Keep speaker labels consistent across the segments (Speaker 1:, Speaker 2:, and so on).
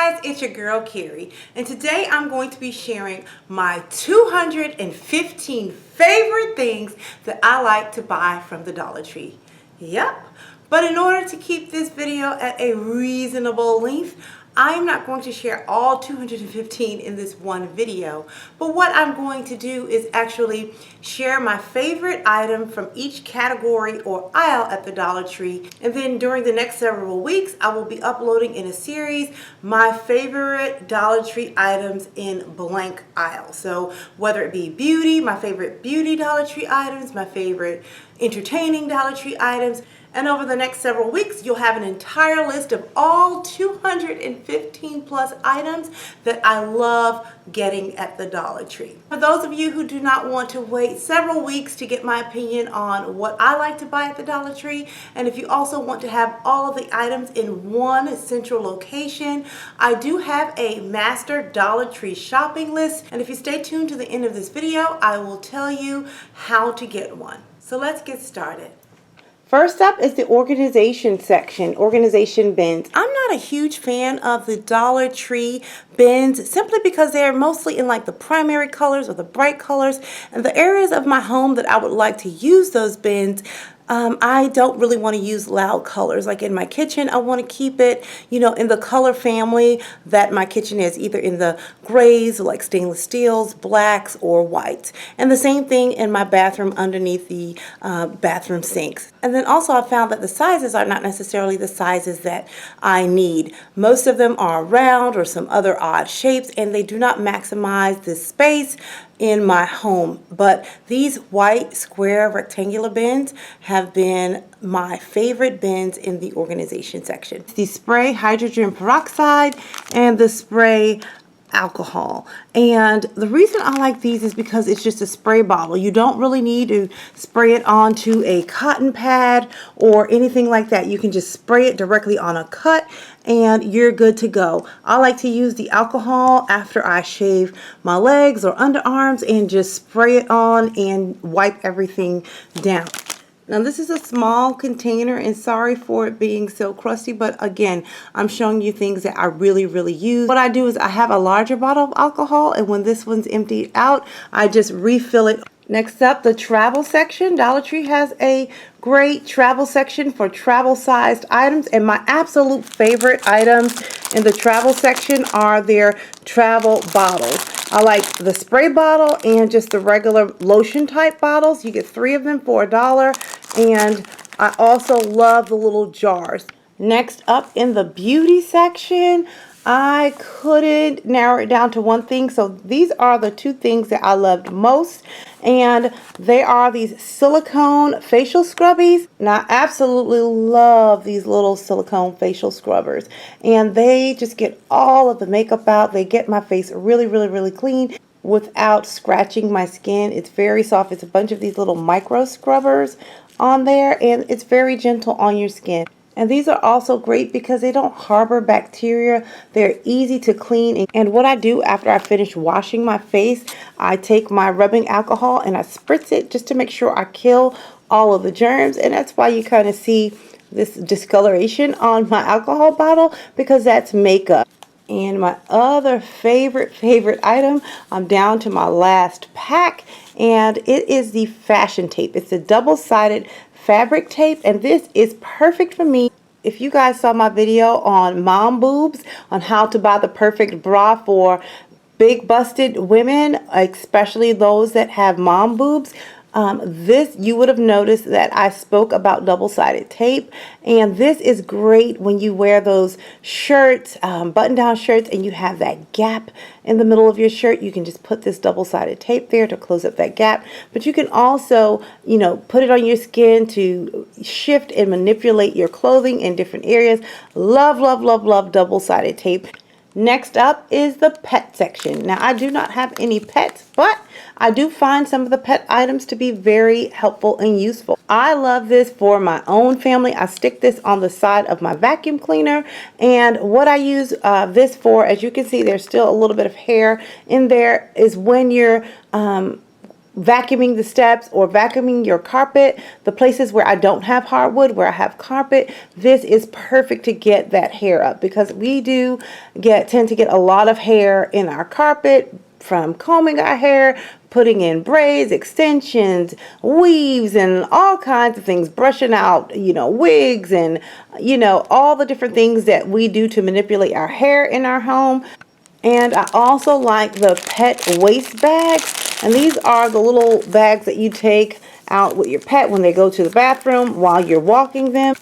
Speaker 1: guys, it's your girl Keri, and today I'm going to be sharing my 215 favorite things that I like to buy from the Dollar Tree. Yep, but in order to keep this video at a reasonable length, I'm not going to share all 215 in this one video, but what I'm going to do is actually share my favorite item from each category or aisle at the Dollar Tree, and then during the next several weeks I will be uploading in a series my favorite Dollar Tree items in blank aisle. So whether it be beauty, my favorite beauty Dollar Tree items, my favorite entertaining Dollar Tree items, and over the next several weeks, you'll have an entire list of all 215 plus items that I love getting at the Dollar Tree. For those of you who do not want to wait several weeks to get my opinion on what I like to buy at the Dollar Tree, and if you also want to have all of the items in one central location, I do have a master Dollar Tree shopping list, and if you stay tuned to the end of this video, I will tell you how to get one. So let's get started. First up is the organization section, organization bins. I'm not a huge fan of the Dollar Tree bins simply because they're mostly in like the primary colors or the bright colors, and the areas of my home that I would like to use those bins, I don't really want to use loud colors. Like in my kitchen, I want to keep it, in the color family that my kitchen is, either in the grays, like stainless steels, blacks, or whites. And the same thing in my bathroom underneath the bathroom sinks. And then also I found that the sizes are not necessarily the sizes that I need. Most of them are round or some other odd shapes, and they do not maximize the space in my home. But these white square rectangular bins have been my favorite bins in the organization section. The spray hydrogen peroxide and the spray alcohol. And the reason I like these is because it's just a spray bottle. You don't really need to spray it onto a cotton pad or anything like that. You can just spray it directly on a cut and you're good to go. I like to use the alcohol after I shave my legs or underarms and just spray it on and wipe everything down. Now this is a small container, and sorry for it being so crusty, but again, I'm showing you things that I really use. What I do is I have a larger bottle of alcohol, and when this one's emptied out, I just refill it. Next up, the travel section. Dollar Tree has a great travel section for travel-sized items, and my absolute favorite items in the travel section are their travel bottles. I like the spray bottle and just the regular lotion type bottles. You get 3 of them for $1, and I also love the little jars. Next up in the beauty section, I couldn't narrow it down to one thing, so these are the 2 things that I loved most, and they are these silicone facial scrubbies. Now I absolutely love these little silicone facial scrubbers, and they just get all of the makeup out. They get my face really clean without scratching my skin. It's very soft. It's a bunch of these little micro scrubbers on there, and it's very gentle on your skin. And these are also great because they don't harbor bacteria. They're easy to clean. And what I do after I finish washing my face, I take my rubbing alcohol and I spritz it just to make sure I kill all of the germs. And that's why you kind of see this discoloration on my alcohol bottle, because that's makeup. And my other favorite item, I'm down to my last pack, and it is the fashion tape. It's a double-sided fabric tape, and this is perfect for me. If you guys saw my video on mom boobs, on how to buy the perfect bra for big busted women, especially those that have mom boobs, you would have noticed that I spoke about double-sided tape, and this is great when you wear those shirts, button-down shirts, and you have that gap in the middle of your shirt. You can just put this double-sided tape there to close up that gap, but you can also, put it on your skin to shift and manipulate your clothing in different areas. Love double-sided tape. Next up is the pet section. Now I do not have any pets, but I do find some of the pet items to be very helpful and useful. I love this for my own family. I stick this on the side of my vacuum cleaner, and what I use this for, as you can see, there's still a little bit of hair in there, is when you're vacuuming the steps or vacuuming your carpet, the places where I don't have hardwood, where I have carpet, this is perfect to get that hair up, because we do tend to get a lot of hair in our carpet from combing our hair, putting in braids, extensions, weaves, and all kinds of things, brushing out, wigs, and, all the different things that we do to manipulate our hair in our home. And I also like the pet waste bags. And these are the little bags that you take out with your pet when they go to the bathroom while you're walking them.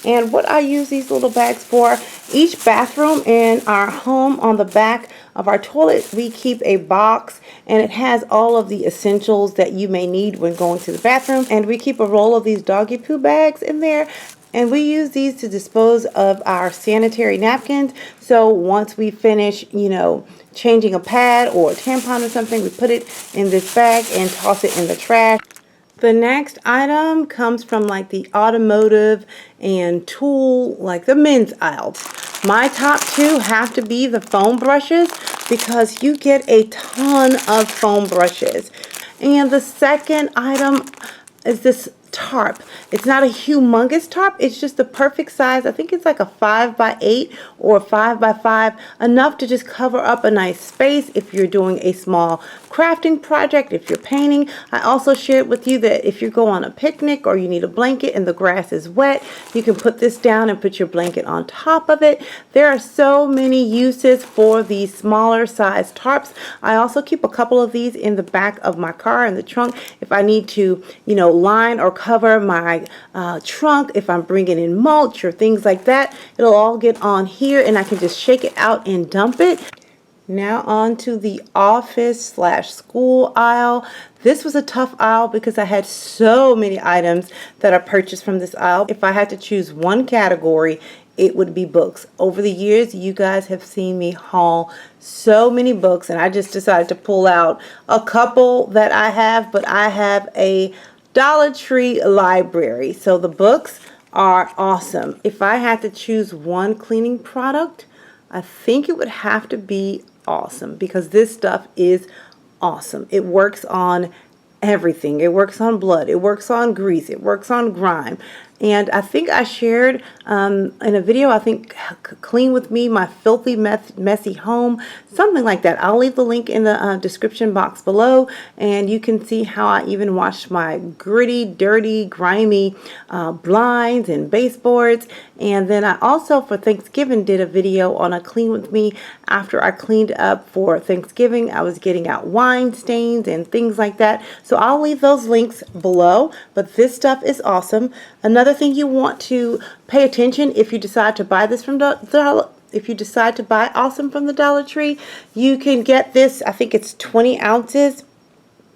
Speaker 1: And what I use these little bags for, each bathroom in our home, on the back of our toilet, we keep a box, and it has all of the essentials that you may need when going to the bathroom. And we keep a roll of these doggy poo bags in there. And we use these to dispose of our sanitary napkins. So once we finish, changing a pad or a tampon or something, we put it in this bag and toss it in the trash. The next item comes from like the automotive and tool, like the men's aisle. My top two have to be the foam brushes, because you get a ton of foam brushes. And the second item is this tarp. It's not a humongous tarp, it's just the perfect size. I think it's like a 5x8 or a 5x5, enough to just cover up a nice space if you're doing a small crafting project, if you're painting. I also shared with you that if you go on a picnic or you need a blanket and the grass is wet, you can put this down and put your blanket on top of it. There are so many uses for these smaller size tarps. I also keep a couple of these in the back of my car, in the trunk, if I need to, line or cover my trunk, if I'm bringing in mulch or things like that. It'll all get on here, and I can just shake it out and dump it. Now on to the office/school aisle. This was a tough aisle because I had so many items that I purchased from this aisle. If I had to choose one category, it would be books. Over the years, you guys have seen me haul so many books, and I just decided to pull out a couple that I have, but I have a Dollar Tree library. So the books are awesome. If I had to choose one cleaning product, I think it would have to be Awesome, because this stuff is awesome. It works on everything. It works on blood. It works on grease. It works on grime. And I think I shared in a video, I think Clean With Me, My Filthy Messy Home, something like that. I'll leave the link in the description box below, and you can see how I even washed my gritty, dirty, grimy blinds and baseboards. And then I also, for Thanksgiving, did a video on a Clean With Me. After I cleaned up for Thanksgiving, I was getting out wine stains and things like that. So I'll leave those links below, but this stuff is awesome. Another thing you want to pay attention, if you decide to buy this from if you decide to buy Awesome from the Dollar Tree, you can get this, I think it's 20 ounces.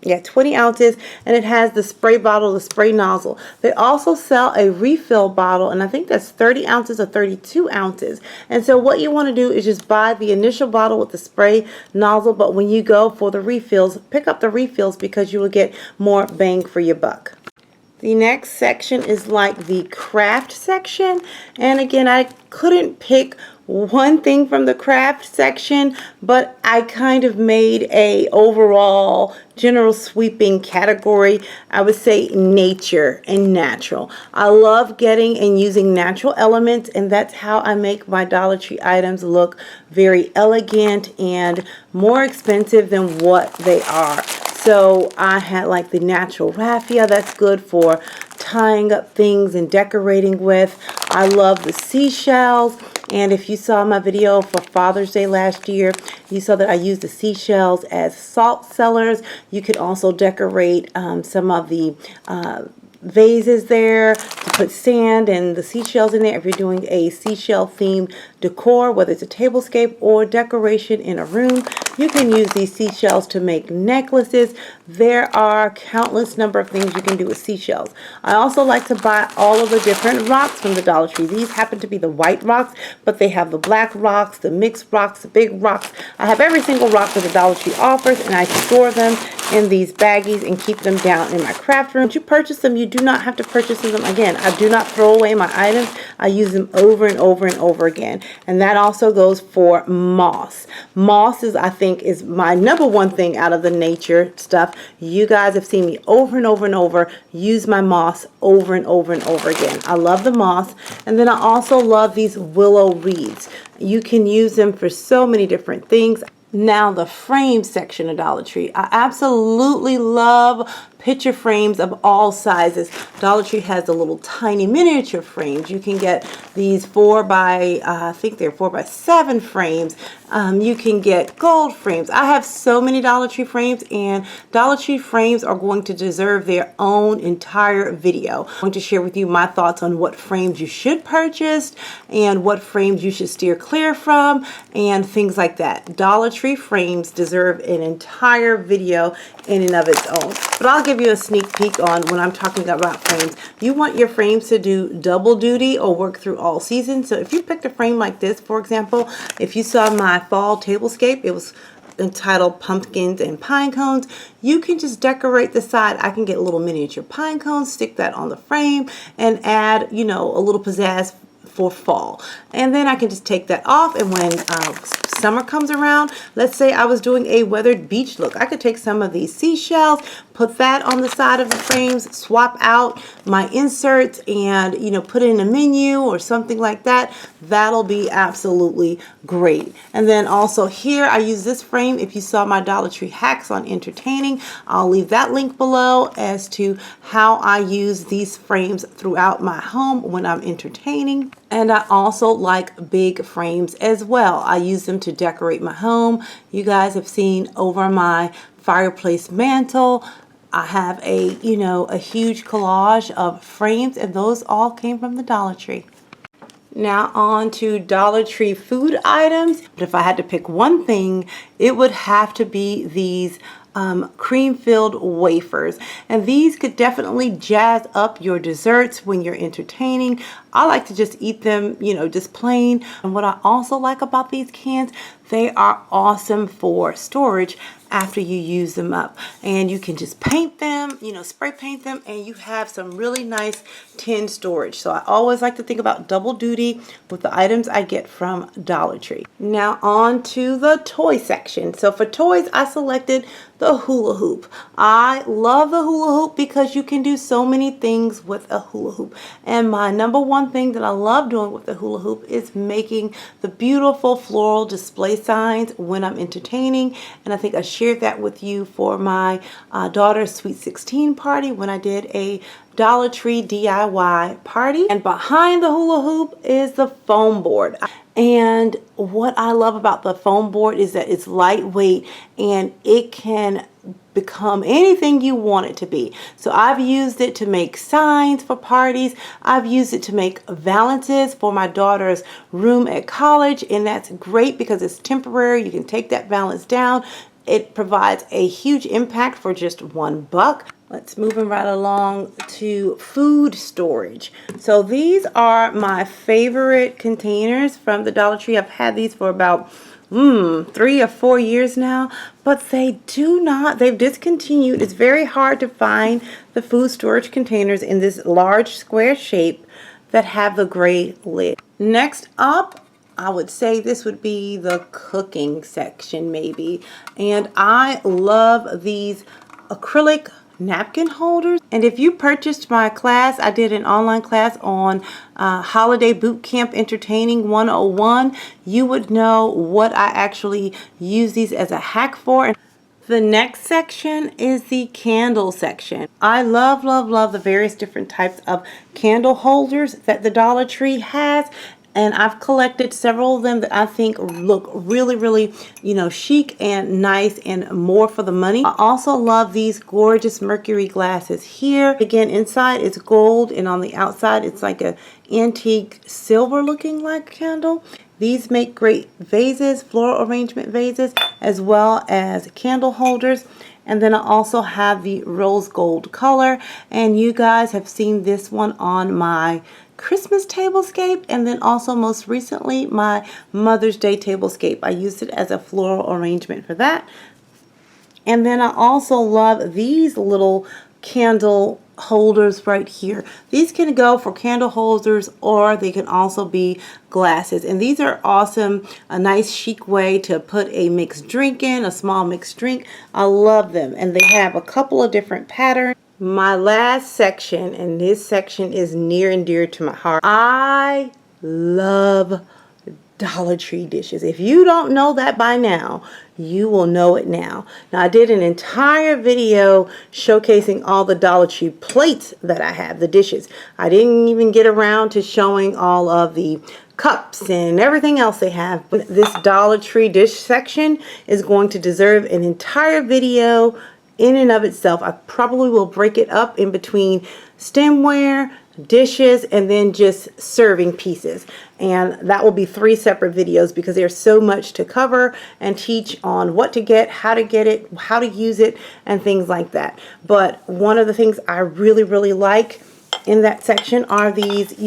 Speaker 1: Yeah, 20 ounces, and it has the spray bottle, the spray nozzle. They also sell a refill bottle, and I think that's 30 ounces or 32 ounces. And so what you want to do is just buy the initial bottle with the spray nozzle, but when you go for the refills, pick up the refills, because you will get more bang for your buck. The next section is like the craft section, and again, I couldn't pick one thing from the craft section, but I kind of made a overall general sweeping category. I would say nature and natural. I love getting and using natural elements, and that's how I make my Dollar Tree items look very elegant and more expensive than what they are. So I had like the natural raffia, that's good for tying up things and decorating with. I love the seashells, and if you saw my video for Father's Day last year, you saw that I used the seashells as salt cellars. You could also decorate some of the vases there to put sand and the seashells in there if you're doing a seashell themed decor, whether it's a tablescape or decoration in a room. You can use these seashells to make necklaces. There are countless number of things you can do with seashells. I also like to buy all of the different rocks from the Dollar Tree. These happen to be the white rocks, but they have the black rocks, the mixed rocks, the big rocks. I have every single rock that the Dollar Tree offers, and I store them in these baggies and keep them down in my craft room. Once you purchase them, you do not have to purchase them again. I do not throw away my items. I use them over and over and over again. And that also goes for moss. Moss is, I think, is my number one thing out of the nature stuff. You guys have seen me over and over and over use my moss over and over and over again. I love the moss. And then I also love these willow reeds. You can use them for so many different things. Now the frame section of Dollar Tree. I absolutely love picture frames of all sizes. Dollar Tree has the little tiny miniature frames. You can get these 4 by, I think they're 4 by 7 frames. You can get gold frames. I have so many Dollar Tree frames, and Dollar Tree frames are going to deserve their own entire video. I'm going to share with you my thoughts on what frames you should purchase and what frames you should steer clear from and things like that. Dollar Tree frames deserve an entire video in and of its own. But I'll give you a sneak peek on when I'm talking about frames. You want your frames to do double duty or work through all seasons. So if you picked a frame like this, for example, if you saw my fall tablescape, it was entitled Pumpkins and Pine Cones. You can just decorate the side. I can get little miniature pine cones, stick that on the frame, and add, you know, a little pizzazz for fall. And then I can just take that off, and when summer comes around, let's say I was doing a weathered beach look, I could take some of these seashells, put that on the side of the frames, swap out my inserts, and, you know, put it in a menu or something like that. That'll be absolutely great. And then also here, I use this frame. If you saw my Dollar Tree hacks on entertaining, I'll leave that link below as to how I use these frames throughout my home when I'm entertaining. And I also like big frames as well. I use them to decorate my home. You guys have seen over my fireplace mantle, I have a, you know, a huge collage of frames, and those all came from the Dollar Tree. Now on to Dollar Tree food items. But if I had to pick one thing, it would have to be these cream-filled wafers. And these could definitely jazz up your desserts when you're entertaining. I like to just eat them, you know, just plain. And what I also like about these cans, they are awesome for storage after you use them up. And you can just paint them, you know, spray paint them, and you have some really nice tin storage. So I always like to think about double duty with the items I get from Dollar Tree. Now on to the toy section. So for toys, I selected the hula hoop. I love the hula hoop because you can do so many things with a hula hoop. And my number one thing that I love doing with the hula hoop is making the beautiful floral display signs when I'm entertaining. And I think I shared that with you for my daughter's Sweet 16 party when I did a Dollar Tree DIY party. And behind the hula hoop is the foam board. And what I love about the foam board is that it's lightweight and it can become anything you want it to be. So I've used it to make signs for parties. I've used it to make valances for my daughter's room at college, and that's great because it's temporary. You can take that valance down. It provides a huge impact for just $1. Let's move right along to food storage. So these are my favorite containers from the Dollar Tree. I've had these for about 3 or 4 years now, but they've discontinued. It's very hard to find the food storage containers in this large square shape that have the gray lid. Next up, I would say this would be the cooking section maybe. And I love these acrylic napkin holders. And if you purchased my class, I did an online class on Holiday Boot Camp Entertaining 101, you would know what I actually use these as a hack for. The next section is the candle section. I love, love, love the various different types of candle holders that the Dollar Tree has. And I've collected several of them that I think look really, really, you know, chic and nice and more for the money. I also love these gorgeous mercury glasses here. Again, inside it's gold, and on the outside it's like a antique silver looking like candle. These make great vases, floral arrangement vases, as well as candle holders. And then I also have the rose gold color, and you guys have seen this one on my Christmas tablescape, and then also most recently my Mother's Day tablescape. I used it as a floral arrangement for that. And then I also love these little candle holders right here. These can go for candle holders, or they can also be glasses. And these are awesome, a nice chic way to put a mixed drink in, a small mixed drink. I love them. And they have a couple of different patterns. My last section, and this section is near and dear to my heart. I love Dollar Tree dishes. If you don't know that by now, you will know it now. Now, I did an entire video showcasing all the Dollar Tree plates that I have, the dishes. I didn't even get around to showing all of the cups and everything else they have. But this Dollar Tree dish section is going to deserve an entire video in and of itself. I probably will break it up in between stemware, dishes, and then just serving pieces. And that will be 3 separate videos because there's so much to cover and teach on what to get, how to use it, and things like that. But one of the things I really like in that section are these,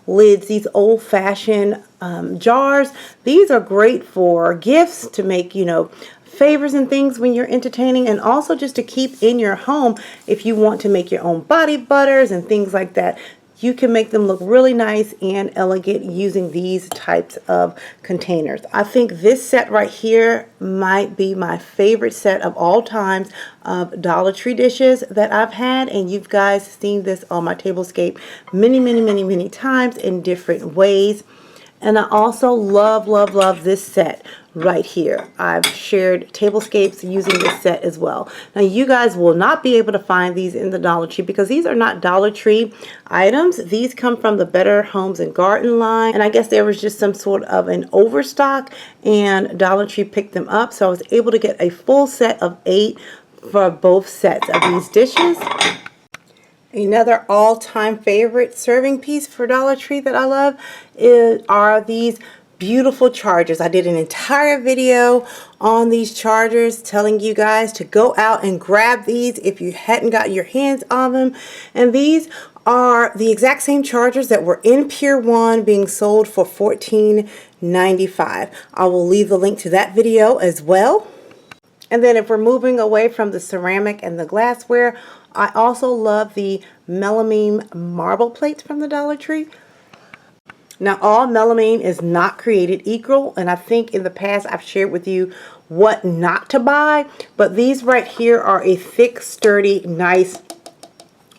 Speaker 1: lids, these old-fashioned jars. These are great for gifts, to make, favors and things when you're entertaining, and also just to keep in your home if you want to make your own body butters and things like that. You can make them look really nice and elegant using these types of containers. I think this set right here might be my favorite set of all times of Dollar Tree dishes that I've had, and you guys seen this on my tablescape many times in different ways. And I also love this set right here. I've shared tablescapes using this set as well. Now, you guys will not be able to find these in the Dollar Tree because these are not Dollar Tree items. These come from the Better Homes and Garden line, and I guess there was just some sort of an overstock and Dollar Tree picked them up, so I was able to get a full set of 8 for both sets of these dishes. Another all-time favorite serving piece for Dollar Tree that I love are these beautiful chargers. I did an entire video on these chargers telling you guys to go out and grab these if you hadn't gotten your hands on them. And these are the exact same chargers that were in Pier 1 being sold for $14.95. I will leave the link to that video as well. And then if we're moving away from the ceramic and the glassware, I also love the melamine marble plates from the Dollar Tree. Now, all melamine is not created equal, and I think in the past I've shared with you what not to buy, but these right here are a thick, sturdy, nice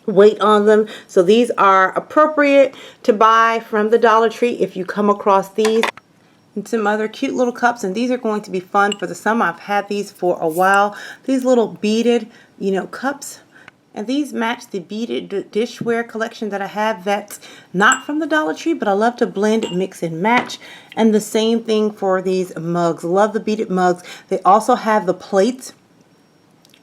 Speaker 1: weight on them. So these are appropriate to buy from the Dollar Tree if you come across these. And some other cute little cups, and these are going to be fun for the summer. I've had these for a while. These little beaded, cups. And these match the beaded dishware collection that I have that's not from the Dollar Tree, but I love to blend, mix, and match. And the same thing for these mugs. Love the beaded mugs. They also have the plates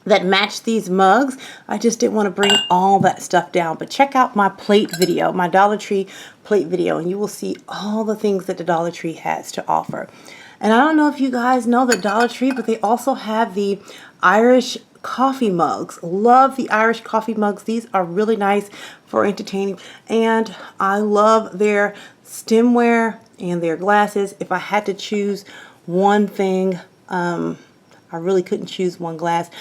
Speaker 1: that match these mugs. I just didn't want to bring all that stuff down, but check out my plate video, my Dollar Tree plate video, and you will see all the things that the Dollar Tree has to offer. And I don't know if you guys know the Dollar Tree, but they also have the Irish coffee mugs. Love the Irish coffee mugs. These are really nice for entertaining, and I love their stemware and their glasses. If I had to choose one thing, I really couldn't choose one glass,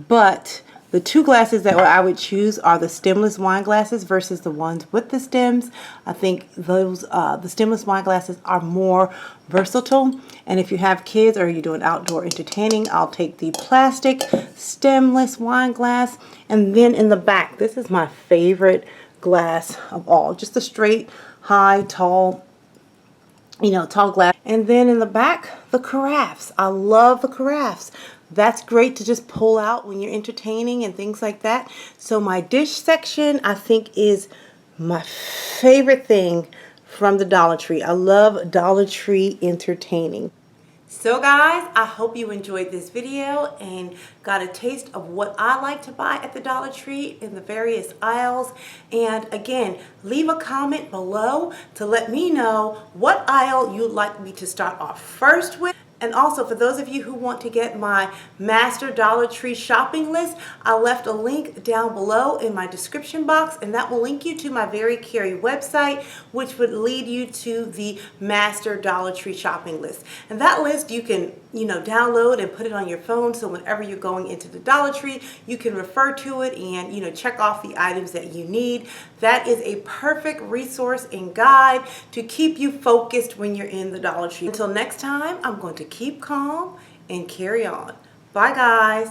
Speaker 1: but the 2 glasses that I would choose are the stemless wine glasses versus the ones with the stems. I think those the stemless wine glasses are more versatile, and if you have kids or you're doing outdoor entertaining, I'll take the plastic stemless wine glass. And then in the back, this is my favorite glass of all, just a straight, high, tall, tall glass. And then in the back, the carafes. I love the carafes. That's great to just pull out when you're entertaining and things like that. So my dish section, I think, is my favorite thing from the Dollar Tree. I love Dollar Tree entertaining. So guys, I hope you enjoyed this video and got a taste of what I like to buy at the Dollar Tree in the various aisles. And again, leave a comment below to let me know what aisle you'd like me to start off first with. And also, for those of you who want to get my master Dollar Tree shopping list, I left a link down below in my description box, and that will link you to my Veri Keri website, which would lead you to the master Dollar Tree shopping list. And that list you can, download and put it on your phone, so whenever you're going into the Dollar Tree, you can refer to it and, check off the items that you need. That is a perfect resource and guide to keep you focused when you're in the Dollar Tree. Until next time, I'm going to keep calm and carry on. Bye, guys.